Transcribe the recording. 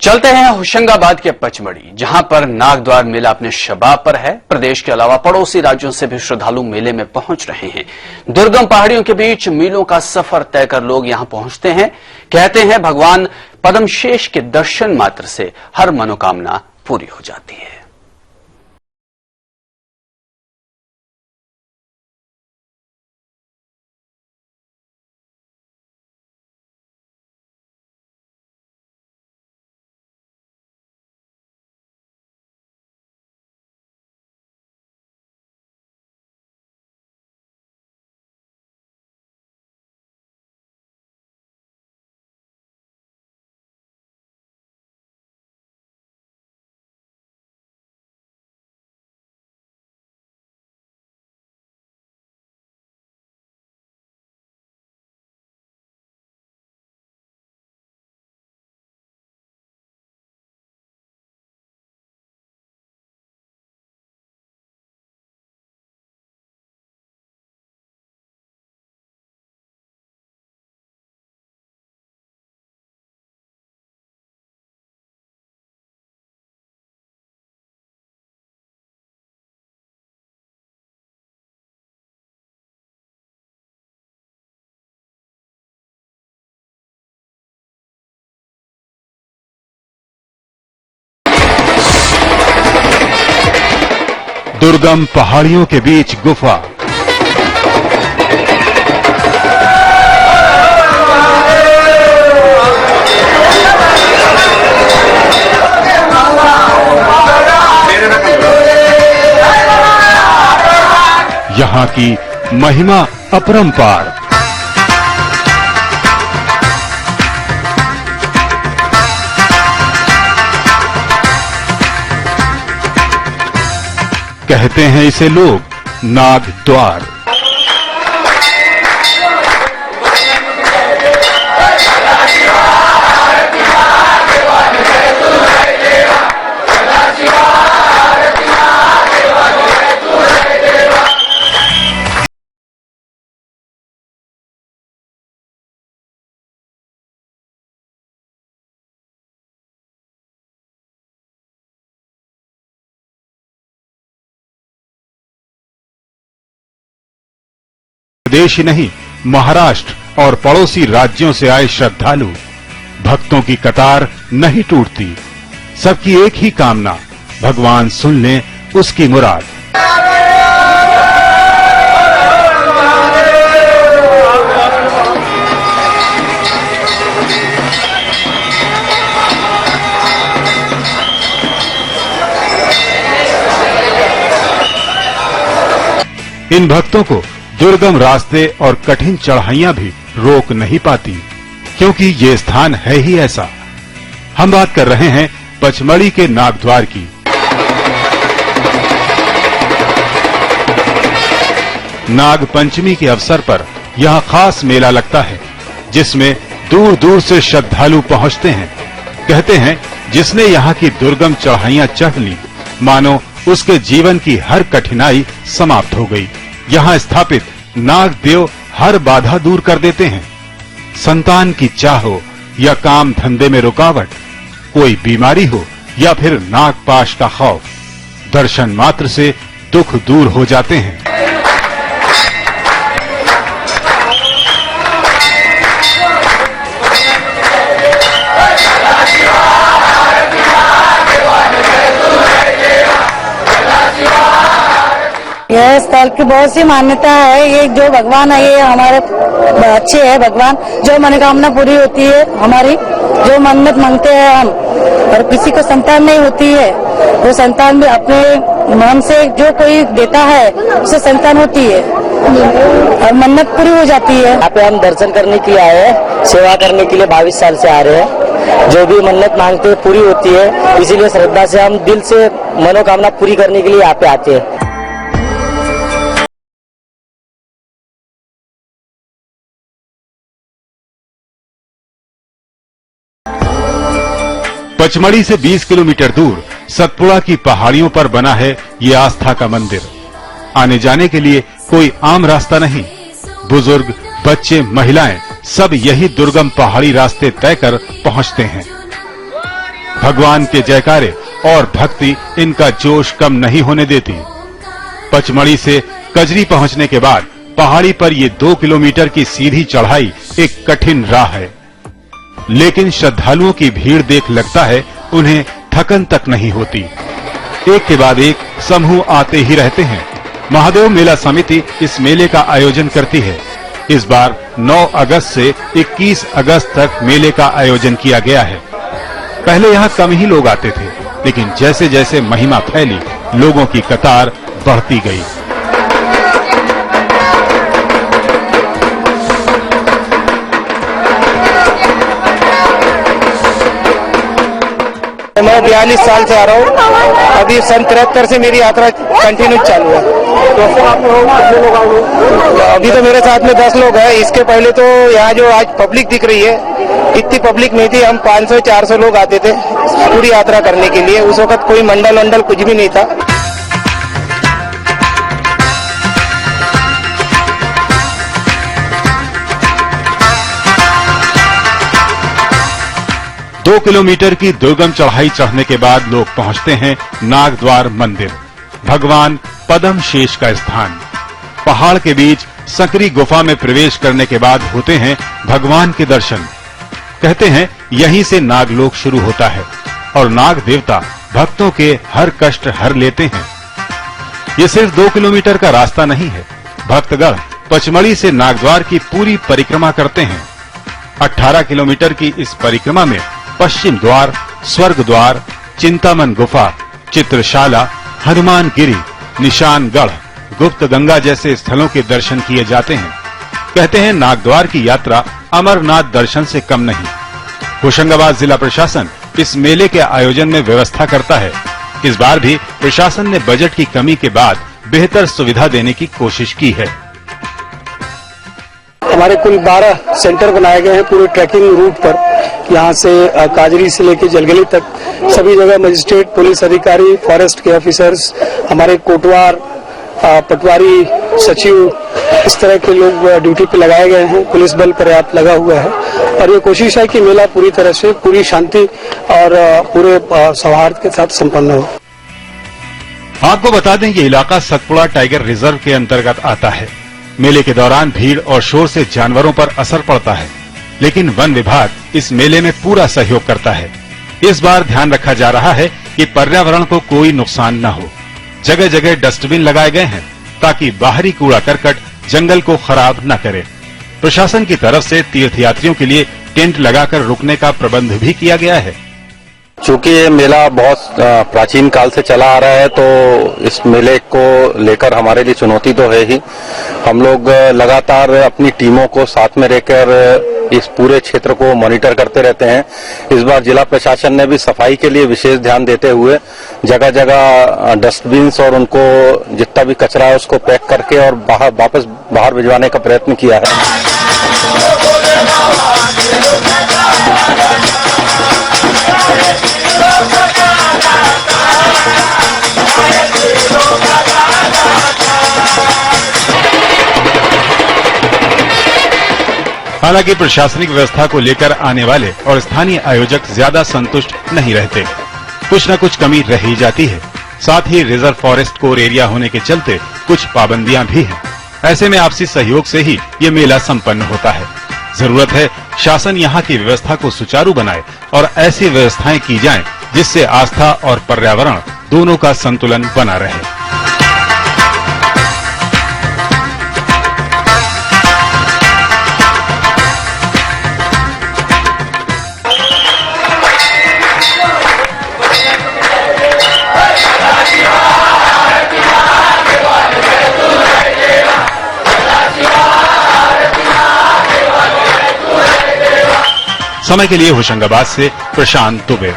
चलते हैं होशंगाबाद के पचमढ़ी, जहां पर नागद्वार मेला अपने शबाब पर है। प्रदेश के अलावा पड़ोसी राज्यों से भी श्रद्धालु मेले में पहुंच रहे हैं। दुर्गम पहाड़ियों के बीच मीलों का सफर तय कर लोग यहां पहुंचते हैं। कहते हैं भगवान पद्मशेष के दर्शन मात्र से हर मनोकामना पूरी हो जाती है। दुर्गम पहाड़ियों के बीच गुफा, यहाँ की महिमा अपरंपार। कहते हैं इसे लोग नागद्वार। देश ही नहीं, महाराष्ट्र और पड़ोसी राज्यों से आए श्रद्धालु, भक्तों की कतार नहीं टूटती। सबकी एक ही कामना, भगवान सुन लें उसकी मुराद। इन भक्तों को दुर्गम रास्ते और कठिन चढ़ाइयां भी रोक नहीं पाती, क्योंकि ये स्थान है ही ऐसा। हम बात कर रहे हैं पचमढ़ी के नागद्वार की। नाग पंचमी के अवसर पर यहाँ खास मेला लगता है, जिसमें दूर दूर से श्रद्धालु पहुँचते हैं। कहते हैं जिसने यहाँ की दुर्गम चढ़ाइयां चढ़ ली, मानो उसके जीवन की हर कठिनाई समाप्त हो गई। यहाँ स्थापित नाग देव हर बाधा दूर कर देते हैं। संतान की चाह हो या काम धंधे में रुकावट, कोई बीमारी हो या फिर नागपाश का खौफ, दर्शन मात्र से दुख दूर हो जाते हैं। यह स्थल की बहुत सी मान्यता है। ये जो भगवान है, ये हमारे अच्छे है भगवान। जो मनोकामना पूरी होती है हमारी, जो मन्नत मांगते हैं हम, और किसी को संतान नहीं होती है, वो संतान भी अपने मन से जो कोई देता है उसे संतान होती है और मन्नत पूरी हो जाती है। यहाँ पे हम दर्शन करने के लिए आए हैं, सेवा करने के लिए 22 साल से आ रहे हैं। जो भी मन्नत मांगते हैं पूरी होती है, इसीलिए श्रद्धा से हम दिल से मनोकामना पूरी करने के लिए यहाँ पे आते हैं। पचमढ़ी से 20 किलोमीटर दूर सतपुड़ा की पहाड़ियों पर बना है ये आस्था का मंदिर। आने जाने के लिए कोई आम रास्ता नहीं। बुजुर्ग, बच्चे, महिलाएं सब यही दुर्गम पहाड़ी रास्ते तय कर पहुंचते हैं। भगवान के जयकारे और भक्ति इनका जोश कम नहीं होने देती। पचमढ़ी से कजरी पहुंचने के बाद पहाड़ी पर ये 2 किलोमीटर की सीधी चढ़ाई एक कठिन राह है, लेकिन श्रद्धालुओं की भीड़ देख लगता है उन्हें थकन तक नहीं होती। एक के बाद एक समूह आते ही रहते हैं। महादेव मेला समिति इस मेले का आयोजन करती है। इस बार 9 अगस्त से 21 अगस्त तक मेले का आयोजन किया गया है। पहले यहाँ कम ही लोग आते थे, लेकिन जैसे जैसे महिमा फैली, लोगों की कतार बढ़ती गई। मैं 42 साल से आ रहा हूँ। अभी सन 73 से मेरी यात्रा कंटिन्यू चालू है। अभी तो मेरे साथ में 10 लोग हैं। इसके पहले तो यहाँ जो आज पब्लिक दिख रही है, इतनी पब्लिक नहीं थी। हम 500-400 लोग आते थे पूरी यात्रा करने के लिए। उस वक्त कोई मंडल कुछ भी नहीं था। दो किलोमीटर की दुर्गम चढ़ाई चढ़ने के बाद लोग पहुंचते हैं नागद्वार मंदिर, भगवान पद्म शेष का स्थान। पहाड़ के बीच सकरी गुफा में प्रवेश करने के बाद होते हैं भगवान के दर्शन। कहते हैं यहीं से नागलोक शुरू होता है और नाग देवता भक्तों के हर कष्ट हर लेते हैं। ये सिर्फ 2 किलोमीटर का रास्ता नहीं है। भक्तगण पचमढ़ी से नागद्वार की पूरी परिक्रमा करते हैं। 18 किलोमीटर की इस परिक्रमा में पश्चिम द्वार, स्वर्ग द्वार, चिंतामन गुफा, चित्रशाला, हनुमान गिरी, निशानगढ़, गुप्त गंगा जैसे स्थलों के दर्शन किए जाते हैं। कहते हैं नागद्वार की यात्रा अमरनाथ दर्शन से कम नहीं। होशंगाबाद जिला प्रशासन इस मेले के आयोजन में व्यवस्था करता है। इस बार भी प्रशासन ने बजट की कमी के बाद बेहतर सुविधा देने की कोशिश की है। हमारे कुल 12 सेंटर बनाए गए हैं पूरे ट्रैकिंग रूट पर। यहाँ से काजरी से लेकर जलगली तक सभी जगह मजिस्ट्रेट, पुलिस अधिकारी, फॉरेस्ट के ऑफिसर्स, हमारे कोटवार, पटवारी, सचिव, इस तरह के लोग ड्यूटी पे लगाए गए हैं। पुलिस बल पर्याप्त लगा हुआ है और ये कोशिश है कि मेला पूरी तरह से पूरी शांति और पूरे सौहार्द के साथ संपन्न हो। आपको बता दें ये इलाका सतपुड़ा टाइगर रिजर्व के अंतर्गत आता है। मेले के दौरान भीड़ और शोर से जानवरों पर असर पड़ता है, लेकिन वन विभाग इस मेले में पूरा सहयोग करता है। इस बार ध्यान रखा जा रहा है कि पर्यावरण को कोई नुकसान न हो। जगह जगह डस्टबिन लगाए गए हैं ताकि बाहरी कूड़ा करकट जंगल को खराब न करे। प्रशासन की तरफ से तीर्थयात्रियों के लिए टेंट लगाकर रुकने का प्रबंध भी किया गया है। चूंकि ये मेला बहुत प्राचीन काल से चला आ रहा है, तो इस मेले को लेकर हमारे लिए चुनौती तो है ही। हम लोग लगातार अपनी टीमों को साथ में रहकर इस पूरे क्षेत्र को मॉनिटर करते रहते हैं। इस बार जिला प्रशासन ने भी सफाई के लिए विशेष ध्यान देते हुए जगह जगह डस्टबिन्स और उनको जितना भी कचरा है उसको पैक करके और वापस बाहर भिजवाने का प्रयत्न किया है। हालांकि प्रशासनिक व्यवस्था को लेकर आने वाले और स्थानीय आयोजक ज्यादा संतुष्ट नहीं रहते। कुछ न कुछ कमी रह ही जाती है। साथ ही रिजर्व फॉरेस्ट कोर एरिया होने के चलते कुछ पाबंदियां भी हैं। ऐसे में आपसी सहयोग से ही ये मेला संपन्न होता है। जरूरत है शासन यहाँ की व्यवस्था को सुचारू बनाए और ऐसी व्यवस्थाएं की जाएं जिससे आस्था और पर्यावरण दोनों का संतुलन बना रहे। समय के लिए होशंगाबाद से प्रशांत दुबे।